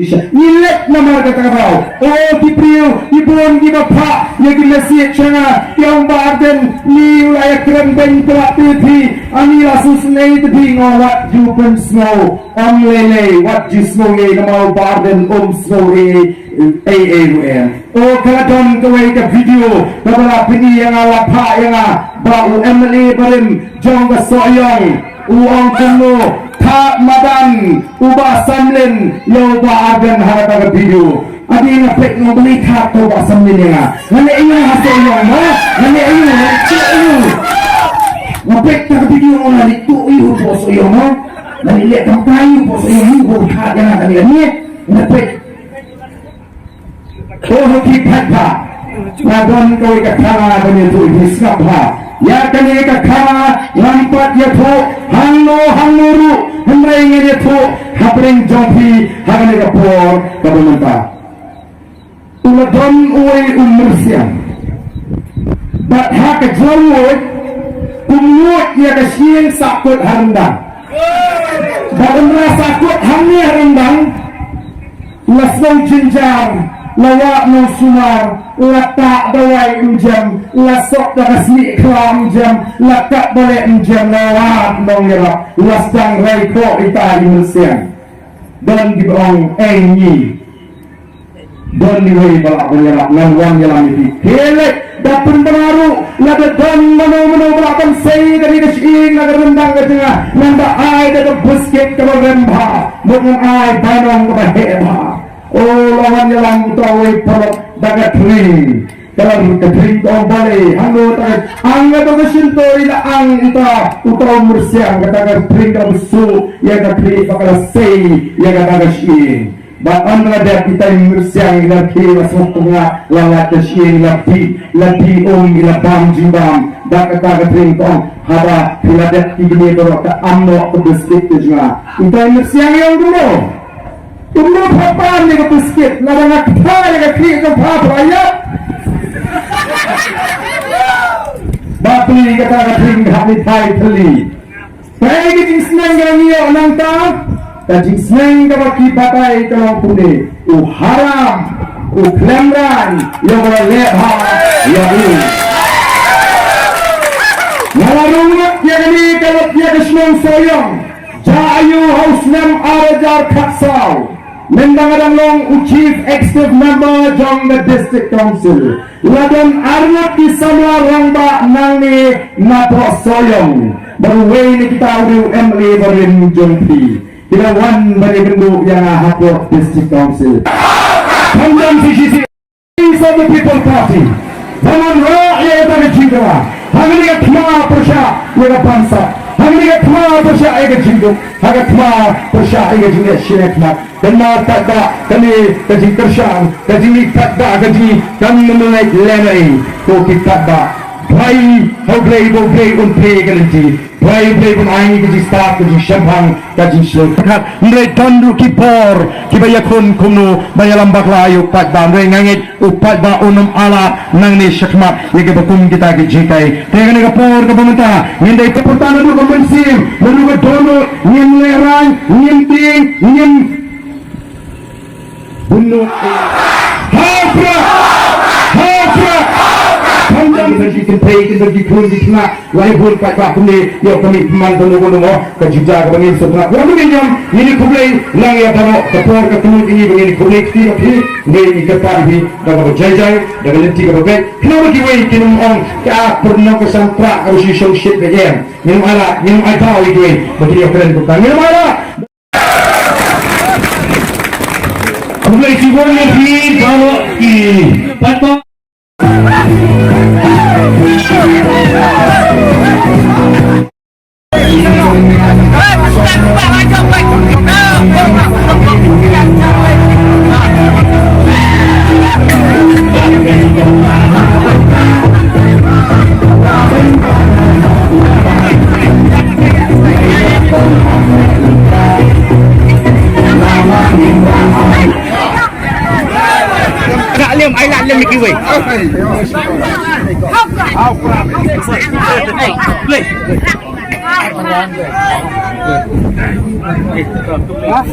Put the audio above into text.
Nilek nama kata kau. Oh Kipriu, Ibon Gibapak, yang gilasiat canga, yang barden ni ulaya keren bentelak TV, anila susnei TV ngawat jupen snow, on lele wat ju snow ye nama barden snow ye AAUM. Oh kaladon kawai ke video, kabala pini yang ala pak yang bau MLA barim jong basoyong, uang kuno. Tak madan ubah samlin yo ba agan harata video adi na pek no beli tak to ba samlin ya ngane ayo hasil yo ma ngane ayo cek ayo ngapek tak video ona itu iyo bos yo ma ngane lihat kampai bos yo ni bo tak ya ngane ni ngapek oh kita Nadon kau ikat kara bani tu hisap ya kani ikat kara lampat ya tu hanguru hendrai ya tu hapring jompi hagani kapor kabumanta uladon uai umursian bat hak jomut umut ya kasian sakut harendang badan sakut hamni harendang lasong jinjar lawak no sumar letak dawai enjam lasok takasmi kelam jam letak boleh enjam lawak dong gerak lasdang raiko ita di Malaysia dan di berong enyi dan di wei balak gerak langwang jalan itu kelek dapur baru lada don mano belakan sei dari kesing agar rendang ke tengah nanda ai dari busket ke remba bukan ai banong ke baheba. Oh lawan jalan utawai palak dagat ring dalam ketring dong balik hanggo tagat angga to kesinto ila ang ita utaw mursiang katagat ring ka busu ya katri bakal sei ya katagat shin ba andra da kita mursiang ila kira sotunga lalat shin lapi ila bam jimbam da katagat ring tong hada hiladat tigni to ka amno to biscuit juga ita mursiang yang dulu Tumbuh papan ni ke biskit, nada nak kaya ke kiri ke papa ayat. Bapli kata kering kami thai thali. Kaya ke jing senang ke niyo nang ta, ta jing senang ke baki batai ke long pune. Haram, klemran, yo boleh leha, yo ini. Ngalarung ya ni kalau dia kesenang soyong, jayu haus nam arajar katsau. Mendangadang long Chief Executive Member Jong the District Council Ladan Arnab di Samla Rangba Nangni Napo Soyong Berway ni kita uriu MLA Barin Jongpi Kita wan bagi bentuk yang hapur District Council Panjang CCC Peace of the People Party Zaman rakyat yang tak cinta Hangga kema persya Yang bangsa Hangga kema persya yang cinta Hangga kema persya yang cinta Syirekmat Kena takda kami kaji kersyang kaji takda kaji kami mengenai lenai ko takda bhai hoglei unpe kalanti bhai pun ai kaji staff kaji shampang kaji slokat ndre tandu kipor kibayakun kumno bayalam baklayu takda ndre ngangit upat ba unum ala nang ni syakmat yake bakum kita ke jikai tegane kapor ke pemerintah ngindai kepertanan du kemensim menuga dono ngin lerang ngin ting ngin bunuh hafra panjang bagi kentei bagi kun di tengah laibun kat bakune yo kami peman tunggu kejuja kami setelah kami menyam ini kublai lang ya taro kapor ketemu ini begini kublai tidak ini ketar ini dapat jai dapat lenti ke bagai kenapa kiwai kinum ong ka pernah kesantrak harus show shit bejem minum air tahu itu bagi dia keren bukan minum air Mulai sibuk lagi bawa ini patok. Lem ni kiwi. Hop.